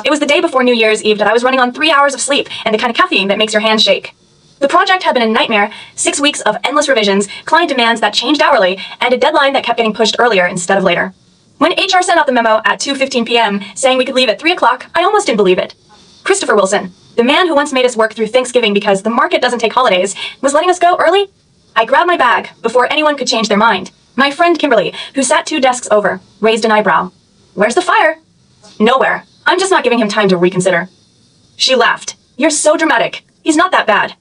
It was the day before New Year's Eve that I was running on 3 hours of sleep and the kind of caffeine that makes your hands shake. The project had been a nightmare, 6 weeks of endless revisions, client demands that changed hourly, and a deadline that kept getting pushed earlier instead of later. When HR sent out the memo at 2:15 p.m. saying we could leave at 3 o'clock, I almost didn't believe it. Christopher Wilson, the man who once made us work through Thanksgiving because the market doesn't take holidays, was letting us go early? I grabbed my bag before anyone could change their mind. My friend Kimberly, who sat 2 desks over, raised an eyebrow. Where's the fire? Nowhere. I'm just not giving him time to reconsider. She laughed. You're so dramatic. He's not that bad.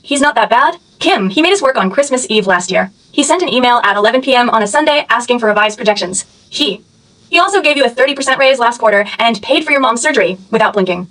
He's not that bad? Kim, he made us work on Christmas Eve last year. He sent an email at 11 p.m. on a Sunday asking for revised projections. He also gave you a 30% raise last quarter and paid for your mom's surgery without blinking.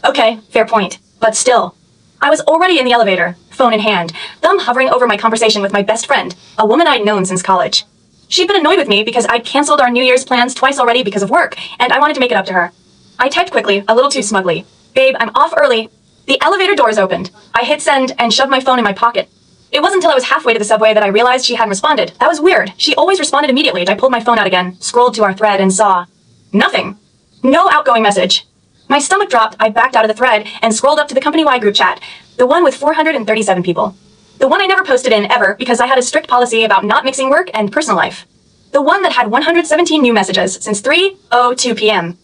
Okay, fair point. But still. I was already in the elevator, phone in hand, thumb hovering over my conversation with my best friend, a woman I'd known since college. She'd been annoyed with me because I'd canceled our New Year's plans twice already because of work, and I wanted to make it up to her. I typed quickly, a little too smugly. Babe, I'm off early. The elevator doors opened. I hit send and shoved my phone in my pocket. It wasn't until I was halfway to the subway that I realized she hadn't responded. That was weird. She always responded immediately, and I pulled my phone out again, scrolled to our thread, and saw nothing. No outgoing message. My stomach dropped, I backed out of the thread, and scrolled up to the company-wide group chat, the one with 437 people. The one I never posted in ever because I had a strict policy about not mixing work and personal life. The one that had 117 new messages since 3:02 p.m.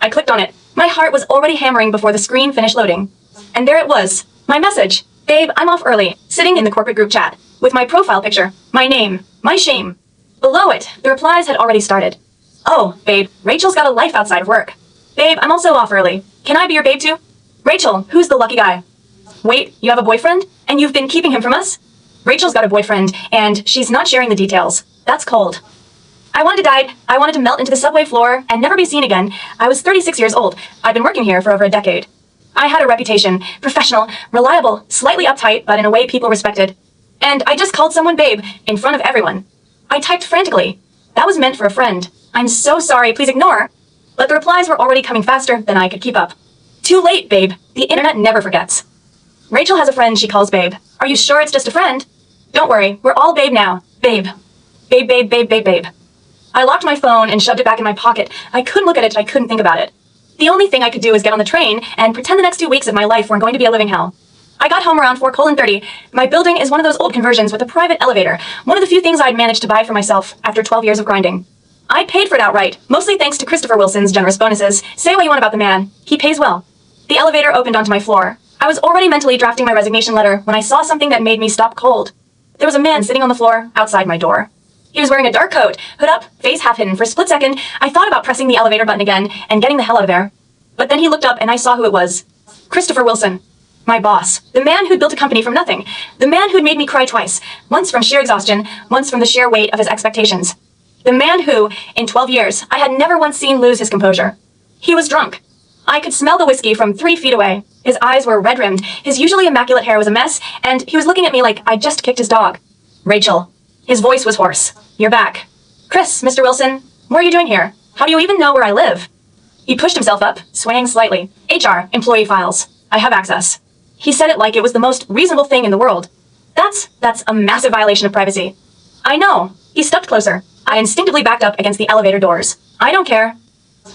I clicked on it. My heart was already hammering before the screen finished loading. And there it was, my message. Babe, I'm off early, sitting in the corporate group chat, with my profile picture, my name, my shame. Below it, the replies had already started. Oh, babe, Rachel's got a life outside of work. Babe, I'm also off early. Can I be your babe too? Rachel, who's the lucky guy? Wait, you have a boyfriend? And you've been keeping him from us? Rachel's got a boyfriend, and she's not sharing the details. That's cold. I wanted to die. I wanted to melt into the subway floor and never be seen again. I was 36 years old. I'd been working here for over a decade. I had a reputation, professional, reliable, slightly uptight, but in a way people respected. And I just called someone babe in front of everyone. I typed frantically. That was meant for a friend. I'm so sorry, please ignore. But the replies were already coming faster than I could keep up. Too late, babe. The internet never forgets. Rachel has a friend she calls babe. Are you sure it's just a friend? Don't worry, we're all babe now. Babe. Babe, babe, babe, babe, babe. I locked my phone and shoved it back in my pocket. I couldn't look at it, I couldn't think about it. The only thing I could do was get on the train and pretend the next 2 weeks of my life weren't going to be a living hell. I got home around 4:30. My building is one of those old conversions with a private elevator, one of the few things I'd managed to buy for myself after 12 years of grinding. I paid for it outright, mostly thanks to Christopher Wilson's generous bonuses. Say what you want about the man. He pays well. The elevator opened onto my floor. I was already mentally drafting my resignation letter when I saw something that made me stop cold. There was a man sitting on the floor outside my door. He was wearing a dark coat, hood up, face half hidden. For a split second, I thought about pressing the elevator button again and getting the hell out of there. But then he looked up and I saw who it was. Christopher Wilson. My boss. The man who'd built a company from nothing. The man who'd made me cry twice. Once from sheer exhaustion, once from the sheer weight of his expectations. The man who, in 12 years, I had never once seen lose his composure. He was drunk. I could smell the whiskey from 3 feet away. His eyes were red-rimmed, his usually immaculate hair was a mess, and he was looking at me like I'd just kicked his dog. Rachel. His voice was hoarse. You're back. Chris, Mr. Wilson, what are you doing here? How do you even know where I live? He pushed himself up, swaying slightly. HR, employee files. I have access. He said it like it was the most reasonable thing in the world. That's a massive violation of privacy. I know. He stepped closer. I instinctively backed up against the elevator doors. I don't care.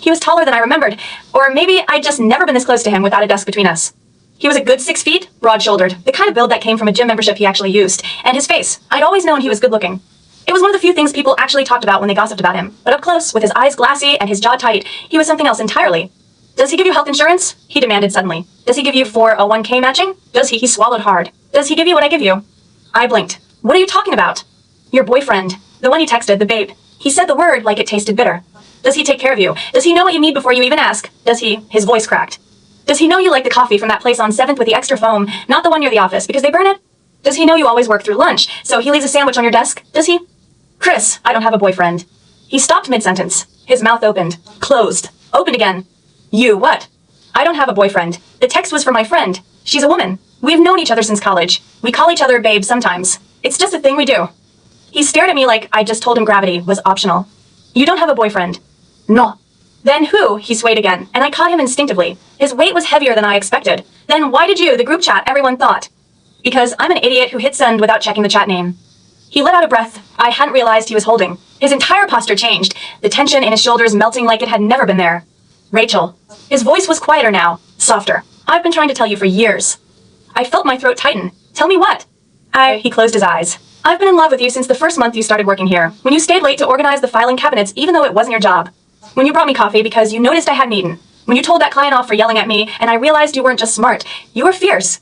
He was taller than I remembered, or maybe I'd just never been this close to him without a desk between us. He was a good 6 feet, broad-shouldered, the kind of build that came from a gym membership he actually used, and his face. I'd always known he was good-looking. It was one of the few things people actually talked about when they gossiped about him, but up close, with his eyes glassy and his jaw tight, he was something else entirely. Does he give you health insurance? He demanded suddenly. Does he give you 401k matching? Does he? He swallowed hard. Does he give you what I give you? I blinked. What are you talking about? Your boyfriend. The one you texted, the babe. He said the word like it tasted bitter. Does he take care of you? Does he know what you need before you even ask? Does he? His voice cracked. Does he know you like the coffee from that place on 7th with the extra foam, not the one near the office because they burn it? Does he know you always work through lunch, so he leaves a sandwich on your desk? Does he? Chris, I don't have a boyfriend. He stopped mid-sentence. His mouth opened. Closed. Opened again. You, what? I don't have a boyfriend. The text was for my friend. She's a woman. We've known each other since college. We call each other babe sometimes. It's just a thing we do. He stared at me like I just told him gravity was optional. You don't have a boyfriend. No. Then who? He swayed again, and I caught him instinctively. His weight was heavier than I expected. Then why did you, the group chat, everyone thought? Because I'm an idiot who hit send without checking the chat name. He let out a breath I hadn't realized he was holding. His entire posture changed, the tension in his shoulders melting like it had never been there. Rachel. His voice was quieter now, softer. I've been trying to tell you for years. I felt my throat tighten. Tell me what? He closed his eyes. I've been in love with you since the first month you started working here, when you stayed late to organize the filing cabinets even though it wasn't your job. When you brought me coffee because you noticed I hadn't eaten. When you told that client off for yelling at me and I realized you weren't just smart, you were fierce.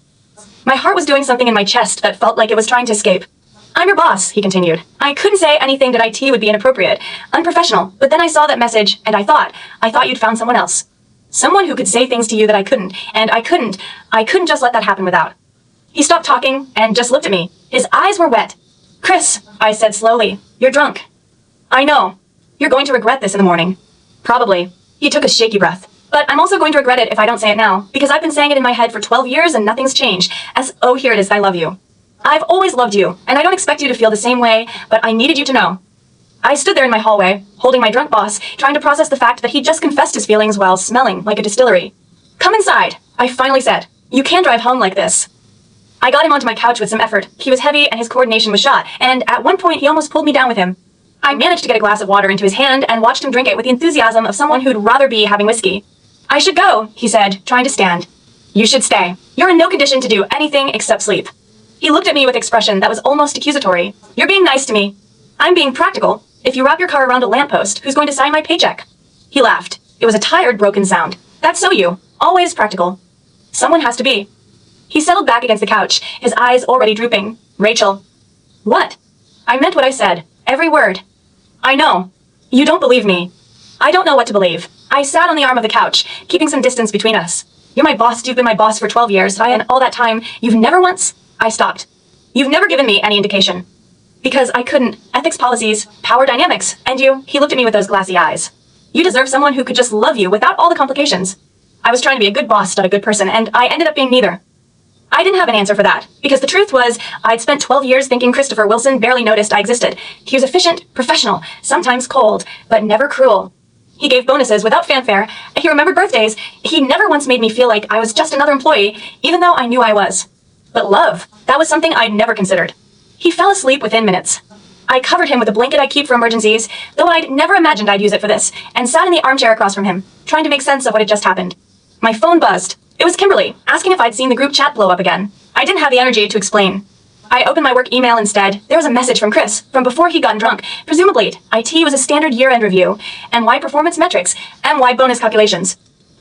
My heart was doing something in my chest that felt like it was trying to escape. I'm your boss, he continued. I couldn't say anything that IT would be inappropriate, unprofessional, but then I saw that message and I thought you'd found someone else. Someone who could say things to you that I couldn't, and I couldn't just let that happen without. He stopped talking and just looked at me. His eyes were wet. Chris, I said slowly, you're drunk. I know. You're going to regret this in the morning. Probably. He took a shaky breath. But I'm also going to regret it if I don't say it now, because I've been saying it in my head for 12 years and nothing's changed. Oh, here it is, I love you. I've always loved you, and I don't expect you to feel the same way, but I needed you to know. I stood there in my hallway, holding my drunk boss, trying to process the fact that he just confessed his feelings while smelling like a distillery. Come inside, I finally said. You can't drive home like this. I got him onto my couch with some effort. He was heavy and his coordination was shot, and at one point he almost pulled me down with him. I managed to get a glass of water into his hand and watched him drink it with the enthusiasm of someone who'd rather be having whiskey. I should go, he said, trying to stand. You should stay. You're in no condition to do anything except sleep. He looked at me with expression that was almost accusatory. You're being nice to me. I'm being practical. If you wrap your car around a lamppost, who's going to sign my paycheck? He laughed. It was a tired, broken sound. That's so you. Always practical. Someone has to be. He settled back against the couch, his eyes already drooping. Rachel. What? I meant what I said. Every word. I know. You don't believe me. I don't know what to believe. I sat on the arm of the couch, keeping some distance between us. You're my boss. You've been my boss for 12 years, and all that time, you've never once... I stopped. You've never given me any indication. Because I couldn't. Ethics policies, power dynamics, and you, he looked at me with those glassy eyes. You deserve someone who could just love you without all the complications. I was trying to be a good boss, not a good person, and I ended up being neither. I didn't have an answer for that, because the truth was, I'd spent 12 years thinking Christopher Wilson barely noticed I existed. He was efficient, professional, sometimes cold, but never cruel. He gave bonuses without fanfare. He remembered birthdays. He never once made me feel like I was just another employee, even though I knew I was. But love, that was something I'd never considered. He fell asleep within minutes. I covered him with a blanket I keep for emergencies, though I'd never imagined I'd use it for this, and sat in the armchair across from him, trying to make sense of what had just happened. My phone buzzed. It was Kimberly, asking if I'd seen the group chat blow up again. I didn't have the energy to explain. I opened my work email instead. There was a message from Chris, from before he'd gotten drunk. Presumably, IT was a standard year-end review, NY performance metrics, MY bonus calculations.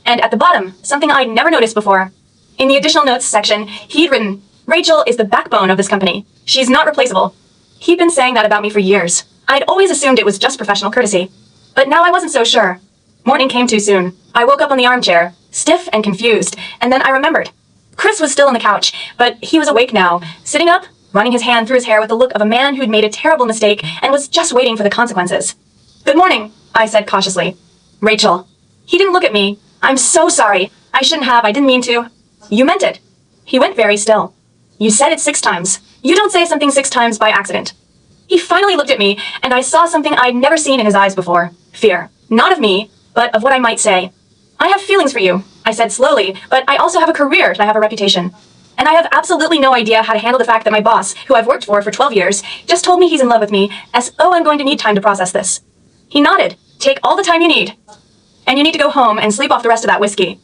And at the bottom, something I'd never noticed before. In the additional notes section, he'd written, Rachel is the backbone of this company. She's not replaceable. He'd been saying that about me for years. I'd always assumed it was just professional courtesy. But now I wasn't so sure. Morning came too soon. I woke up on the armchair, stiff and confused, and then I remembered. Chris was still on the couch, but he was awake now, sitting up, running his hand through his hair with the look of a man who'd made a terrible mistake and was just waiting for the consequences. Good morning, I said cautiously. Rachel. He didn't look at me. I'm so sorry. I shouldn't have. I didn't mean to. You meant it. He went very still. You said it 6 times. You don't say something 6 times by accident. He finally looked at me, and I saw something I'd never seen in his eyes before. Fear. Not of me, but of what I might say. I have feelings for you, I said slowly, but I also have a career and I have a reputation. And I have absolutely no idea how to handle the fact that my boss, who I've worked for 12 years, just told me he's in love with me, I'm going to need time to process this. He nodded. Take all the time you need. And you need to go home and sleep off the rest of that whiskey.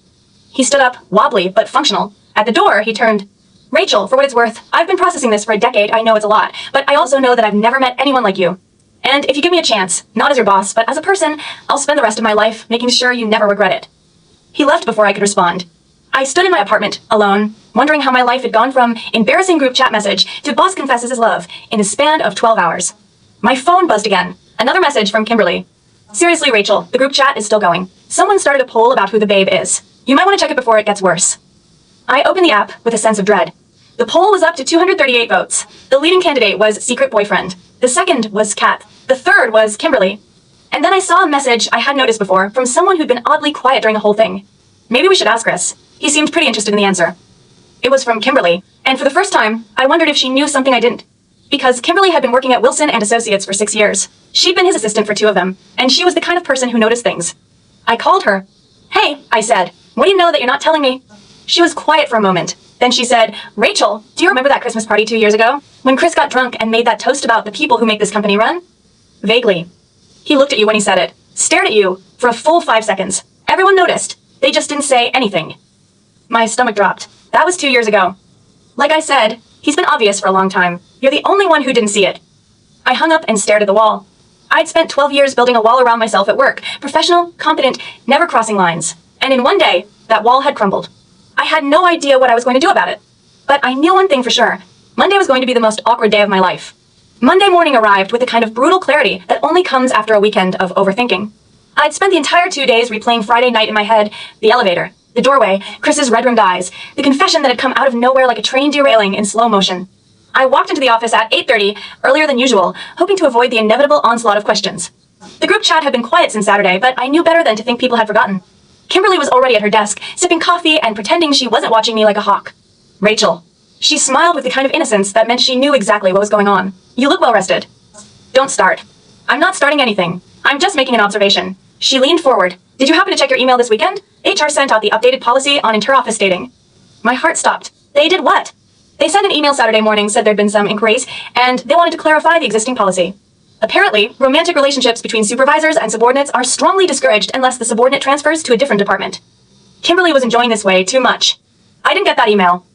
He stood up, wobbly but functional. At the door, he turned. Rachel, for what it's worth, I've been processing this for a decade. I know it's a lot, but I also know that I've never met anyone like you. And if you give me a chance, not as your boss, but as a person, I'll spend the rest of my life making sure you never regret it. He left before I could respond. I stood in my apartment, alone, wondering how my life had gone from embarrassing group chat message to boss confesses his love in the span of 12 hours. My phone buzzed again. Another message from Kimberly. Seriously, Rachel, the group chat is still going. Someone started a poll about who the babe is. You might want to check it before it gets worse. I opened the app with a sense of dread. The poll was up to 238 votes. The leading candidate was Secret Boyfriend. The second was Kat. The third was Kimberly. And then I saw a message I hadn't noticed before from someone who'd been oddly quiet during the whole thing. Maybe we should ask Chris. He seemed pretty interested in the answer. It was from Kimberly, and for the first time, I wondered if she knew something I didn't. Because Kimberly had been working at Wilson and Associates for 6 years. She'd been his assistant for 2 of them, and she was the kind of person who noticed things. I called her. Hey, I said, what do you know that you're not telling me? She was quiet for a moment. Then she said, Rachel, do you remember that Christmas party 2 years ago? When Chris got drunk and made that toast about the people who make this company run? Vaguely. He looked at you when he said it, stared at you for a full 5 seconds, Everyone noticed. They just didn't say anything. My stomach dropped. That was 2 years ago. Like I said, he's been obvious for a long time. You're the only one who didn't see it. I hung up and stared at the wall. I'd spent 12 years building a wall around myself at work. Professional, competent, never crossing lines. And in one day, that wall had crumbled. I had no idea what I was going to do about it. But I knew one thing for sure. Monday was going to be the most awkward day of my life. Monday morning arrived with a kind of brutal clarity that only comes after a weekend of overthinking. I'd spent the entire 2 days replaying Friday night in my head, the elevator, the doorway, Chris's red-rimmed eyes, the confession that had come out of nowhere like a train derailing in slow motion. I walked into the office at 8:30, earlier than usual, hoping to avoid the inevitable onslaught of questions. The group chat had been quiet since Saturday, but I knew better than to think people had forgotten. Kimberly was already at her desk, sipping coffee and pretending she wasn't watching me like a hawk. Rachel. She smiled with the kind of innocence that meant she knew exactly what was going on. You look well rested. Don't start. I'm not starting anything. I'm just making an observation. She leaned forward. Did you happen to check your email this weekend? HR sent out the updated policy on inter-office dating. My heart stopped. They did what? They sent an email Saturday morning, said there'd been some inquiries, and they wanted to clarify the existing policy. Apparently, romantic relationships between supervisors and subordinates are strongly discouraged unless the subordinate transfers to a different department. Kimberly was enjoying this way too much. I didn't get that email.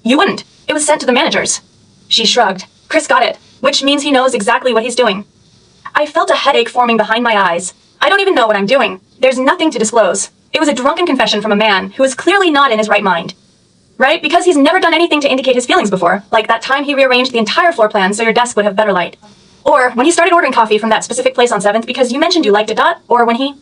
You wouldn't. It was sent to the managers. She shrugged. Chris got it, which means he knows exactly what he's doing. I felt a headache forming behind my eyes. I don't even know what I'm doing. There's nothing to disclose. It was a drunken confession from a man who is clearly not in his right mind. Right? Because he's never done anything to indicate his feelings before, like that time he rearranged the entire floor plan so your desk would have better light. Or when he started ordering coffee from that specific place on 7th because you mentioned you liked it, or when he...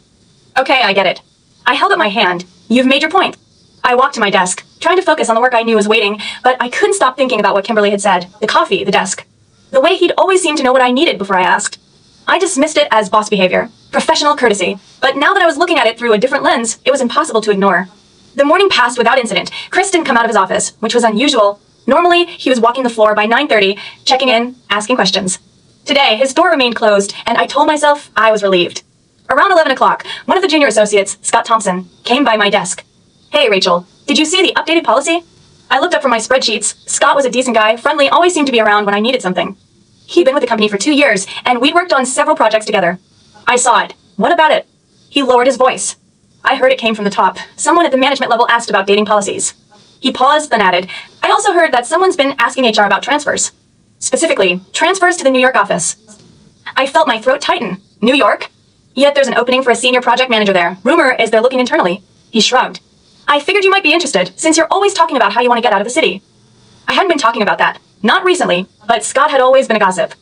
Okay, I get it. I held up my hand. You've made your point. I walked to my desk, trying to focus on the work I knew was waiting, but I couldn't stop thinking about what Kimberly had said. The coffee, the desk. The way he'd always seemed to know what I needed before I asked. I dismissed it as boss behavior, professional courtesy, but now that I was looking at it through a different lens, it was impossible to ignore. The morning passed without incident. Chris didn't come out of his office, which was unusual. Normally, he was walking the floor by 9:30, checking in, asking questions. Today, his door remained closed, and I told myself I was relieved. Around 11 o'clock, one of the junior associates, Scott Thompson, came by my desk. Hey, Rachel, did you see the updated policy? I looked up from my spreadsheets. Scott was a decent guy, friendly, always seemed to be around when I needed something. He'd been with the company for 2 years, and we'd worked on several projects together. I saw it. What about it? He lowered his voice. I heard it came from the top. Someone at the management level asked about dating policies. He paused, then added, I also heard that someone's been asking HR about transfers. Specifically, transfers to the New York office. I felt my throat tighten. New York? Yet there's an opening for a senior project manager there. Rumor is they're looking internally. He shrugged. I figured you might be interested, since you're always talking about how you want to get out of the city. I hadn't been talking about that. Not recently, but Scott had always been a gossip.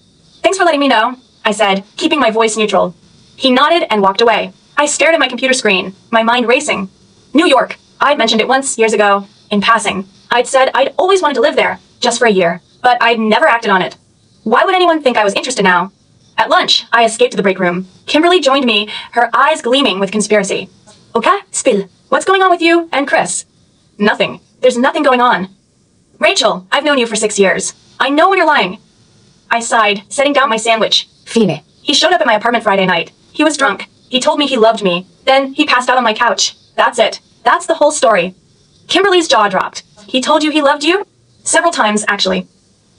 Thanks for letting me know, I said, keeping my voice neutral. He nodded and walked away. I stared at my computer screen, my mind racing. New York. I'd mentioned it once, years ago, in passing. I'd said I'd always wanted to live there, just for a year, but I'd never acted on it. Why would anyone think I was interested now? At lunch, I escaped to the break room. Kimberly joined me, her eyes gleaming with conspiracy. Okay, spill. What's going on with you and Chris? Nothing. There's nothing going on. Rachel, I've known you for 6 years. I know when you're lying. I sighed, setting down my sandwich. Fine. He showed up at my apartment Friday night. He was drunk. He told me he loved me. Then he passed out on my couch. That's it. That's the whole story. Kimberly's jaw dropped. He told you he loved you? Several times, actually.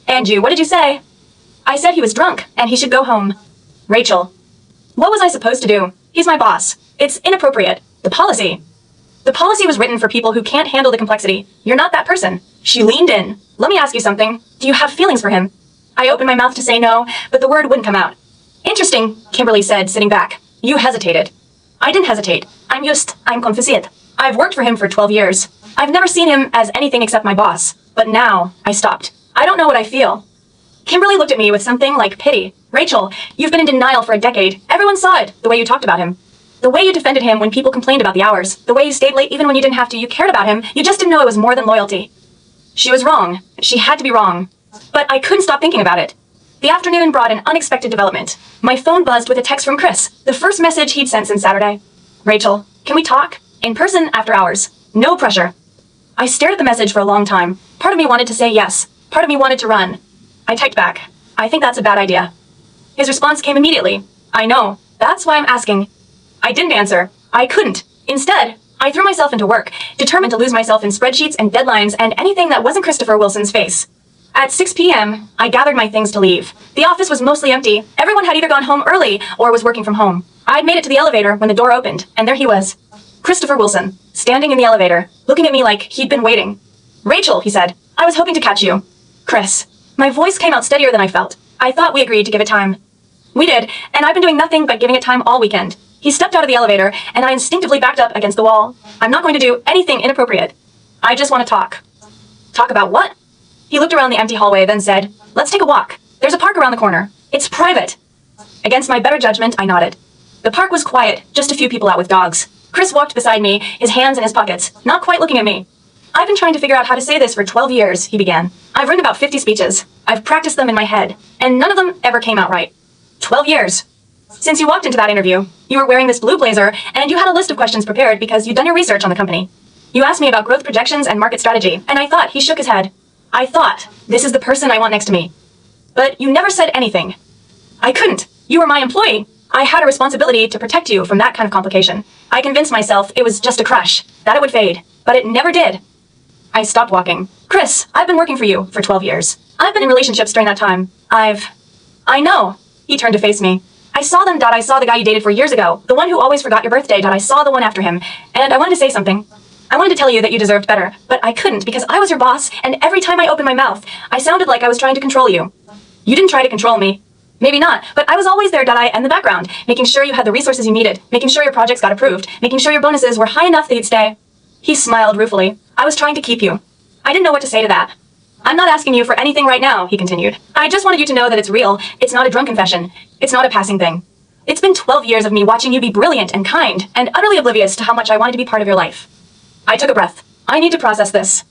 And you, what did you say? I said he was drunk, and he should go home. Rachel. What was I supposed to do? He's my boss. It's inappropriate. The policy. The policy was written for people who can't handle the complexity. You're not that person. She leaned in. Let me ask you something. Do you have feelings for him? I opened my mouth to say no, but the word wouldn't come out. Interesting, Kimberly said, sitting back. You hesitated. I didn't hesitate. I'm confused. I've worked for him for 12 years. I've never seen him as anything except my boss. But now, I stopped. I don't know what I feel. Kimberly looked at me with something like pity. Rachel, you've been in denial for a decade. Everyone saw it, the way you talked about him. The way you defended him when people complained about the hours. The way you stayed late even when you didn't have to. You cared about him. You just didn't know it was more than loyalty. She was wrong. She had to be wrong. But I couldn't stop thinking about it. The afternoon brought an unexpected development. My phone buzzed with a text from Chris, the first message he'd sent since Saturday. Rachel, can we talk? In person after hours. No pressure. I stared at the message for a long time. Part of me wanted to say yes. Part of me wanted to run. I typed back. I think that's a bad idea. His response came immediately. I know. That's why I'm asking. I didn't answer. I couldn't. Instead, I threw myself into work, determined to lose myself in spreadsheets and deadlines and anything that wasn't Christopher Wilson's face. At 6 p.m., I gathered my things to leave. The office was mostly empty. Everyone had either gone home early or was working from home. I'd made it to the elevator when the door opened, and there he was. Christopher Wilson, standing in the elevator, looking at me like he'd been waiting. Rachel, he said, I was hoping to catch you. Chris. My voice came out steadier than I felt. I thought we agreed to give it time. We did, and I've been doing nothing but giving it time all weekend. He stepped out of the elevator, and I instinctively backed up against the wall. I'm not going to do anything inappropriate. I just want to talk. Talk about what? He looked around the empty hallway, then said, Let's take a walk. There's a park around the corner. It's private. Against my better judgment, I nodded. The park was quiet, just a few people out with dogs. Chris walked beside me, his hands in his pockets, not quite looking at me. I've been trying to figure out how to say this for 12 years, he began. I've written about 50 speeches. I've practiced them in my head, and none of them ever came out right. 12 years. Since you walked into that interview, you were wearing this blue blazer, and you had a list of questions prepared because you'd done your research on the company. You asked me about growth projections and market strategy, and I thought, he shook his head. I thought, this is the person I want next to me. But you never said anything. I couldn't. You were my employee. I had a responsibility to protect you from that kind of complication. I convinced myself it was just a crush, that it would fade, but it never did. I stopped walking. Chris, I've been working for you for 12 years. I've been in relationships during that time. I know. He turned to face me. I saw them, I saw the guy you dated 4 years ago. The one who always forgot your birthday, I saw the one after him. And I wanted to say something. I wanted to tell you that you deserved better, but I couldn't because I was your boss, and every time I opened my mouth, I sounded like I was trying to control you. You didn't try to control me. Maybe not, but I was always there, in the background, making sure you had the resources you needed, making sure your projects got approved, making sure your bonuses were high enough that you'd stay. He smiled ruefully. I was trying to keep you. I didn't know what to say to that. I'm not asking you for anything right now, he continued. I just wanted you to know that it's real. It's not a drunk confession. It's not a passing thing. It's been 12 years of me watching you be brilliant and kind and utterly oblivious to how much I wanted to be part of your life. I took a breath. I need to process this.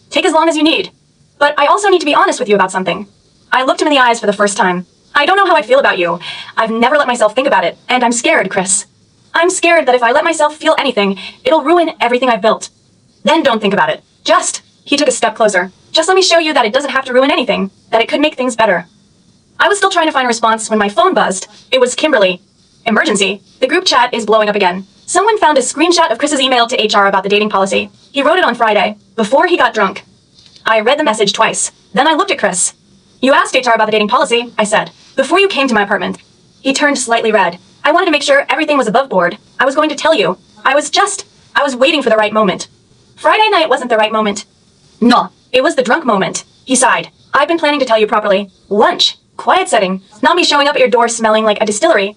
Take as long as you need. But I also need to be honest with you about something. I looked him in the eyes for the first time. I don't know how I feel about you. I've never let myself think about it, and I'm scared, Chris. I'm scared that if I let myself feel anything, it'll ruin everything I've built. Then don't think about it. He took a step closer. Just let me show you that it doesn't have to ruin anything, that it could make things better. I was still trying to find a response when my phone buzzed. It was Kimberly. Emergency. The group chat is blowing up again. Someone found a screenshot of Chris's email to HR about the dating policy. He wrote it on Friday, before he got drunk. I read the message twice. Then I looked at Chris. You asked HR about the dating policy, I said, before you came to my apartment. He turned slightly red. I wanted to make sure everything was above board. I was going to tell you. I was waiting for the right moment. Friday night wasn't the right moment. No, it was the drunk moment. He sighed. I've been planning to tell you properly. Lunch. Quiet setting. Not me showing up at your door smelling like a distillery.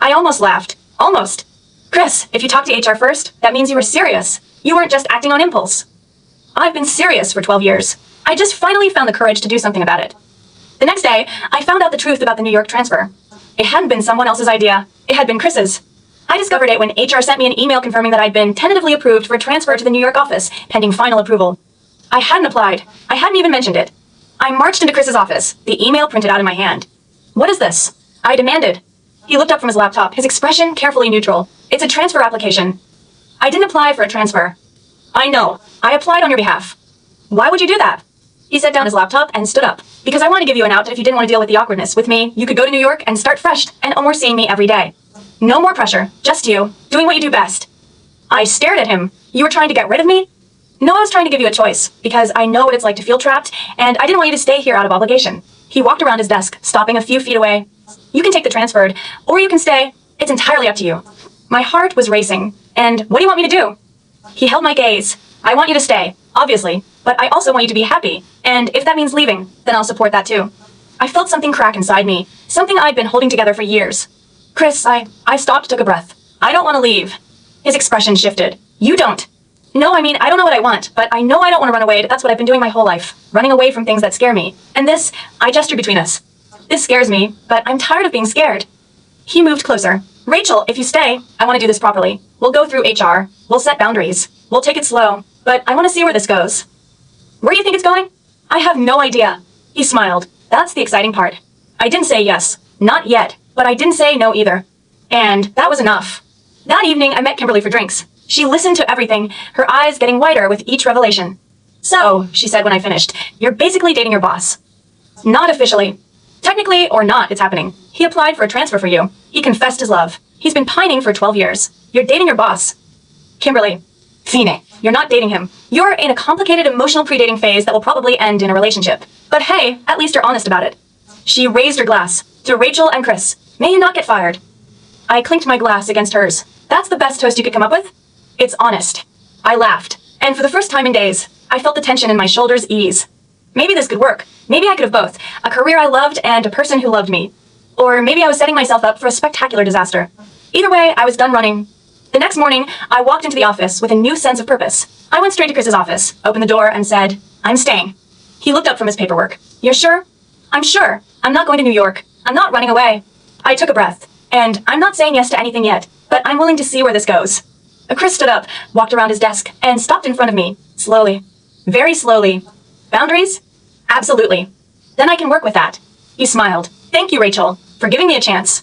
I almost laughed. Almost. Chris, if you talked to HR first, that means you were serious. You weren't just acting on impulse. I've been serious for 12 years. I just finally found the courage to do something about it. The next day, I found out the truth about the New York transfer. It hadn't been someone else's idea. It had been Chris's. I discovered it when HR sent me an email confirming that I'd been tentatively approved for a transfer to the New York office, pending final approval. I hadn't applied. I hadn't even mentioned it. I marched into Chris's office, the email printed out in my hand. What is this? I demanded. He looked up from his laptop, his expression carefully neutral. It's a transfer application. I didn't apply for a transfer. I know. I applied on your behalf. Why would you do that? He set down his laptop and stood up. Because I want to give you an out if you didn't want to deal with the awkwardness. With me, you could go to New York and start fresh and almost seeing me every day. No more pressure. Just you, doing what you do best. I stared at him. You were trying to get rid of me? No, I was trying to give you a choice, because I know what it's like to feel trapped, and I didn't want you to stay here out of obligation. He walked around his desk, stopping a few feet away. You can take the transferred, or you can stay. It's entirely up to you. My heart was racing. And what do you want me to do? He held my gaze. I want you to stay, obviously, but I also want you to be happy. And if that means leaving, then I'll support that too. I felt something crack inside me, something I'd been holding together for years. Chris, I stopped, took a breath. I don't want to leave. His expression shifted. You don't. No, I don't know what I want, but I know I don't want to run away. That's what I've been doing my whole life, running away from things that scare me. And this, I gestured between us. This scares me, but I'm tired of being scared. He moved closer. Rachel, if you stay, I want to do this properly. We'll go through HR. We'll set boundaries. We'll take it slow, but I want to see where this goes. Where do you think it's going? I have no idea. He smiled. That's the exciting part. I didn't say yes. Not yet, but I didn't say no either. And that was enough. That evening, I met Kimberly for drinks. She listened to everything, her eyes getting wider with each revelation. So, she said when I finished, you're basically dating your boss. Not officially. Technically or not, it's happening. He applied for a transfer for you. He confessed his love. He's been pining for 12 years. You're dating your boss. Kimberly. Fine. You're not dating him. You're in a complicated emotional predating phase that will probably end in a relationship. But hey, at least you're honest about it. She raised her glass. To Rachel and Chris. May you not get fired. I clinked my glass against hers. That's the best toast you could come up with? It's honest. I laughed, and for the first time in days, I felt the tension in my shoulders ease. Maybe this could work. Maybe I could have both. A career I loved and a person who loved me. Or maybe I was setting myself up for a spectacular disaster. Either way, I was done running. The next morning, I walked into the office with a new sense of purpose. I went straight to Chris's office, opened the door, and said, "I'm staying." He looked up from his paperwork. "You're sure?" "I'm sure. I'm not going to New York. I'm not running away." I took a breath. And I'm not saying yes to anything yet, but I'm willing to see where this goes. Chris stood up, walked around his desk, and stopped in front of me, slowly. Very slowly. "Boundaries? Absolutely. Then I can work with that." He smiled. "Thank you, Rachel, for giving me a chance."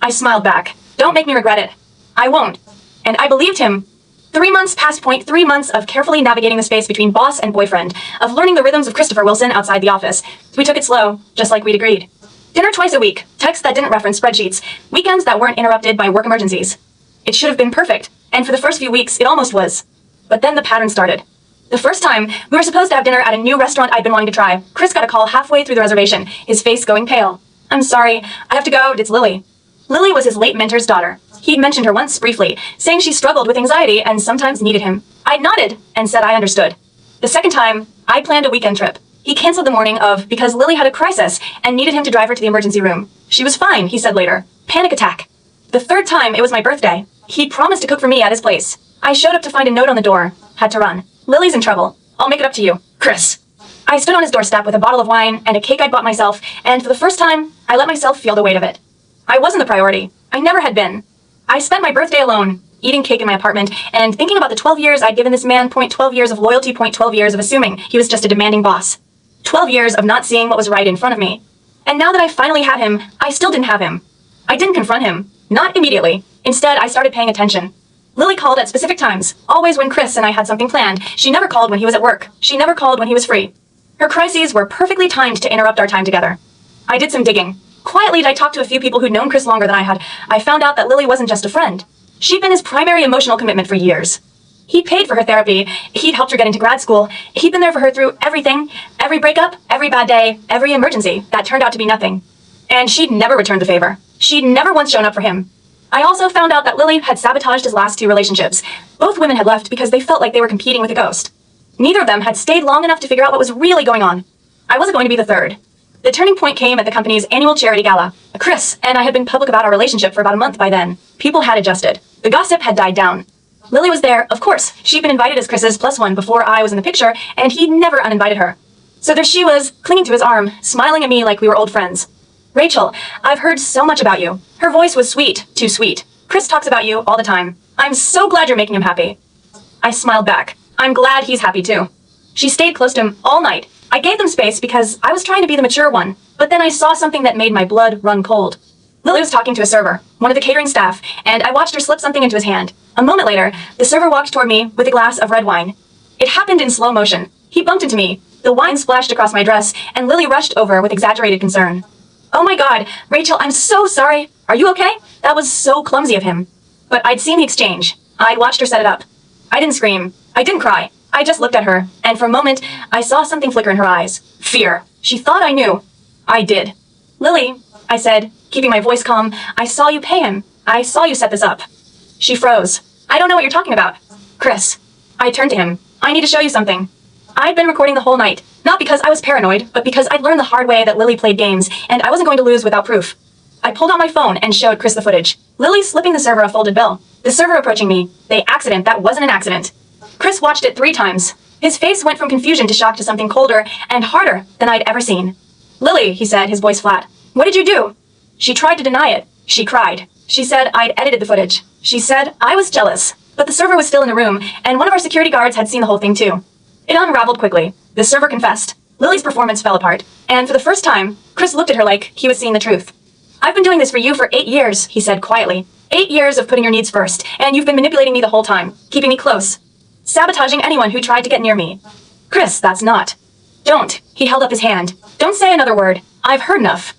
I smiled back. "Don't make me regret it." "I won't." And I believed him. 3 months past point, 3 months of carefully navigating the space between boss and boyfriend, of learning the rhythms of Christopher Wilson outside the office. We took it slow, just like we'd agreed. Dinner twice a week, texts that didn't reference spreadsheets, weekends that weren't interrupted by work emergencies. It should have been perfect, and for the first few weeks, it almost was. But then the pattern started. The first time, we were supposed to have dinner at a new restaurant I'd been wanting to try. Chris got a call halfway through the reservation, his face going pale. "I'm sorry, I have to go, it's Lily." Lily was his late mentor's daughter. He'd mentioned her once briefly, saying she struggled with anxiety and sometimes needed him. I nodded and said I understood. The second time, I planned a weekend trip. He canceled the morning of because Lily had a crisis and needed him to drive her to the emergency room. She was fine, he said later. Panic attack. The third time, it was my birthday. He'd promised to cook for me at his place. I showed up to find a note on the door. Had to run. "Lily's in trouble. I'll make it up to you. Chris." I stood on his doorstep with a bottle of wine and a cake I'd bought myself, and for the first time, I let myself feel the weight of it. I wasn't the priority. I never had been. I spent my birthday alone, eating cake in my apartment, and thinking about the 12 years I'd given this man, 12 years of loyalty, 12 years of assuming he was just a demanding boss. 12 years of not seeing what was right in front of me. And now that I finally had him, I still didn't have him. I didn't confront him. Not immediately. Instead, I started paying attention. Lily called at specific times, always when Chris and I had something planned. She never called when he was at work. She never called when he was free. Her crises were perfectly timed to interrupt our time together. I did some digging. Quietly, I talked to a few people who'd known Chris longer than I had. I found out that Lily wasn't just a friend. She'd been his primary emotional commitment for years. He'd paid for her therapy. He'd helped her get into grad school. He'd been there for her through everything. Every breakup, every bad day, every emergency that turned out to be nothing. And she'd never returned the favor. She'd never once shown up for him. I also found out that Lily had sabotaged his last 2 relationships. Both women had left because they felt like they were competing with a ghost. Neither of them had stayed long enough to figure out what was really going on. I wasn't going to be the third. The turning point came at the company's annual charity gala. Chris and I had been public about our relationship for about a month by then. People had adjusted. The gossip had died down. Lily was there, of course. She'd been invited as Chris's +1 before I was in the picture, and he'd never uninvited her. So there she was, clinging to his arm, smiling at me like we were old friends. "Rachel, I've heard so much about you." Her voice was sweet, too sweet. "Chris talks about you all the time. I'm so glad you're making him happy." I smiled back. "I'm glad he's happy too." She stayed close to him all night. I gave them space because I was trying to be the mature one, but then I saw something that made my blood run cold. Lily was talking to a server, one of the catering staff, and I watched her slip something into his hand. A moment later, the server walked toward me with a glass of red wine. It happened in slow motion. He bumped into me. The wine splashed across my dress, and Lily rushed over with exaggerated concern. "Oh my God, Rachel, I'm so sorry. Are you okay? That was so clumsy of him." But I'd seen the exchange. I'd watched her set it up. I didn't scream. I didn't cry. I just looked at her, and for a moment, I saw something flicker in her eyes. Fear. She thought I knew. I did. "Lily," I said, keeping my voice calm, "I saw you pay him. I saw you set this up." She froze. "I don't know what you're talking about." "Chris." I turned to him. "I need to show you something." I'd been recording the whole night, not because I was paranoid, but because I'd learned the hard way that Lily played games, and I wasn't going to lose without proof. I pulled out my phone and showed Chris the footage. Lily slipping the server a folded bill. The server approaching me. The accident that wasn't an accident. Chris watched it 3 times. His face went from confusion to shock to something colder and harder than I'd ever seen. "Lily," he said, his voice flat. "What did you do?" She tried to deny it. She cried. She said I'd edited the footage. She said I was jealous. But the server was still in the room, and one of our security guards had seen the whole thing too. It unraveled quickly. The server confessed. Lily's performance fell apart. And for the first time, Chris looked at her like he was seeing the truth. "I've been doing this for you for 8 years, he said quietly. 8 years of putting your needs first, and you've been manipulating me the whole time, keeping me close. Sabotaging anyone who tried to get near me. Chris, that's not. Don't." He held up his hand. "Don't say another word. I've heard enough."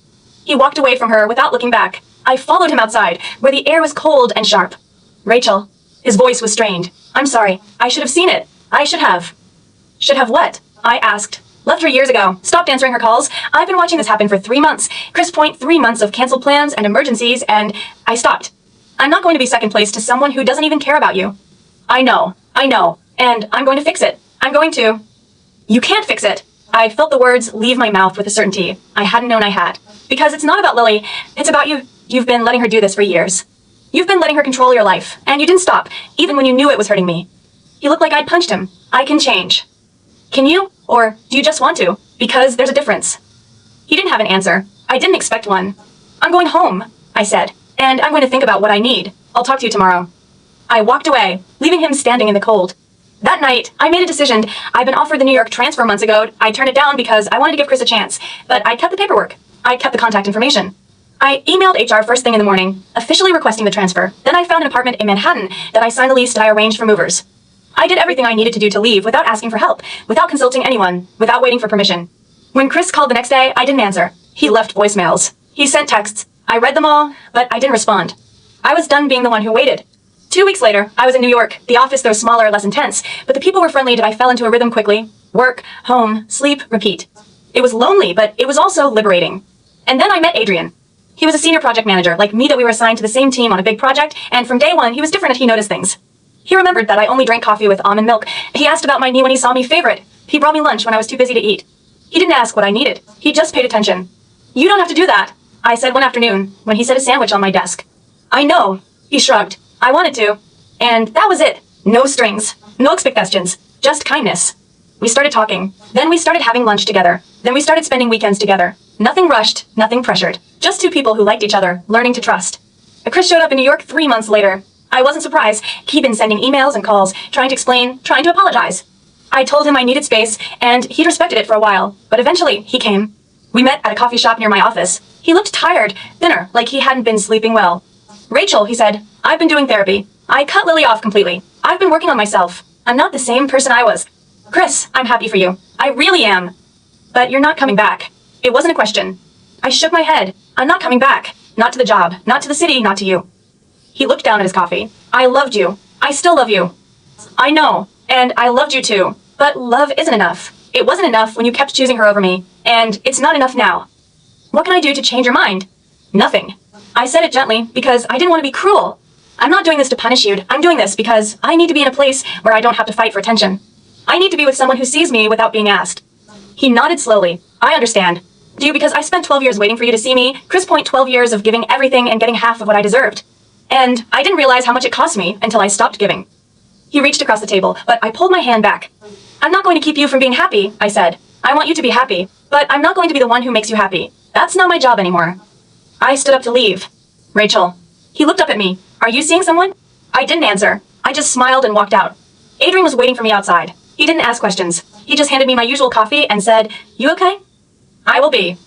He walked away from her without looking back. I followed him outside, where the air was cold and sharp. "Rachel." His voice was strained. "I'm sorry. I should have seen it. I should have." "Should have what?" I asked. "Left her years ago. Stopped answering her calls. I've been watching this happen for 3 months. Chris Point, 3 months of canceled plans and emergencies, and I stopped. I'm not going to be second place to someone who doesn't even care about you." I know, and I'm going to fix it. I'm going to. You can't fix it. I felt the words leave my mouth with a certainty I hadn't known I had. Because it's not about Lily, it's about you. You've been letting her do this for years. You've been letting her control your life, and you didn't stop, even when you knew it was hurting me. He looked like I'd punched him. I can change. Can you? Or do you just want to? Because there's a difference. He didn't have an answer. I didn't expect one. I'm going home, I said, and I'm going to think about what I need. I'll talk to you tomorrow. I walked away, leaving him standing in the cold. That night, I made a decision. I'd been offered the New York transfer months ago. I turned it down because I wanted to give Chris a chance, but I kept the paperwork. I kept the contact information. I emailed HR first thing in the morning, officially requesting the transfer. Then I found an apartment in Manhattan that I signed the lease that I arranged for movers. I did everything I needed to do to leave without asking for help, without consulting anyone, without waiting for permission. When Chris called the next day, I didn't answer. He left voicemails. He sent texts. I read them all, but I didn't respond. I was done being the one who waited. 2 weeks later, I was in New York, the office though smaller, less intense, but the people were friendly and I fell into a rhythm quickly. Work, home, sleep, repeat. It was lonely, but it was also liberating. And then I met Adrian. He was a senior project manager, like me that we were assigned to the same team on a big project, and from day one, he was different and he noticed things. He remembered that I only drank coffee with almond milk. He asked about my knee when he saw me favorite. He brought me lunch when I was too busy to eat. He didn't ask what I needed. He just paid attention. You don't have to do that, I said one afternoon when he set a sandwich on my desk. I know, he shrugged. I wanted to. And that was it. No strings, no expectations, just kindness. We started talking. Then we started having lunch together. Then we started spending weekends together. Nothing rushed, nothing pressured. Just two people who liked each other, learning to trust. Chris showed up in New York 3 months later. I wasn't surprised. He'd been sending emails and calls, trying to explain, trying to apologize. I told him I needed space, and he'd respected it for a while, but eventually he came. We met at a coffee shop near my office. He looked tired, thinner, like he hadn't been sleeping well. Rachel, he said, I've been doing therapy. I cut Lily off completely. I've been working on myself. I'm not the same person I was. Chris, I'm happy for you. I really am. But you're not coming back. It wasn't a question. I shook my head. I'm not coming back. Not to the job, not to the city, not to you. He looked down at his coffee. I loved you. I still love you. I know, and I loved you too. But love isn't enough. It wasn't enough when you kept choosing her over me, and it's not enough now. What can I do to change your mind? Nothing. I said it gently because I didn't want to be cruel. I'm not doing this to punish you. I'm doing this because I need to be in a place where I don't have to fight for attention. I need to be with someone who sees me without being asked. He nodded slowly. I understand. Do you? Because I spent 12 years waiting for you to see me. Chris Point 12 years of giving everything and getting half of what I deserved. And I didn't realize how much it cost me until I stopped giving. He reached across the table, but I pulled my hand back. I'm not going to keep you from being happy, I said. I want you to be happy, but I'm not going to be the one who makes you happy. That's not my job anymore. I stood up to leave. Rachel. He looked up at me. Are you seeing someone? I didn't answer. I just smiled and walked out. Adrian was waiting for me outside. He didn't ask questions. He just handed me my usual coffee and said, You okay? I will be.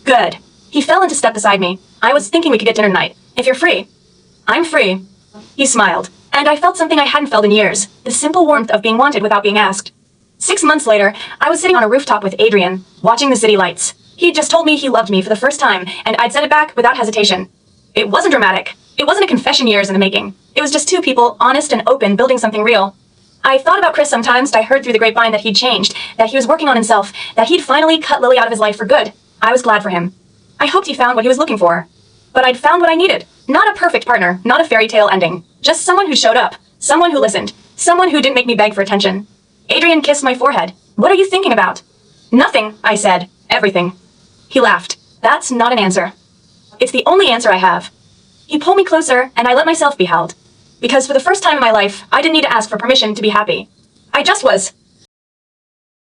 Good. He fell into step beside me. I was thinking we could get dinner tonight. If you're free. I'm free. He smiled, and I felt something I hadn't felt in years. The simple warmth of being wanted without being asked. 6 months later, I was sitting on a rooftop with Adrian, watching the city lights. He had just told me he loved me for the first time, and I'd said it back without hesitation. It wasn't dramatic. It wasn't a confession years in the making. It was just two people, honest and open, building something real. I thought about Chris sometimes, and I heard through the grapevine that he'd changed, that he was working on himself, that he'd finally cut Lily out of his life for good. I was glad for him. I hoped he found what he was looking for. But I'd found what I needed. Not a perfect partner, not a fairy tale ending. Just someone who showed up, someone who listened, someone who didn't make me beg for attention. Adrian kissed my forehead. What are you thinking about? Nothing, I said. Everything. He laughed. That's not an answer. It's the only answer I have. He pulled me closer, and I let myself be held. Because for the first time in my life, I didn't need to ask for permission to be happy. I just was.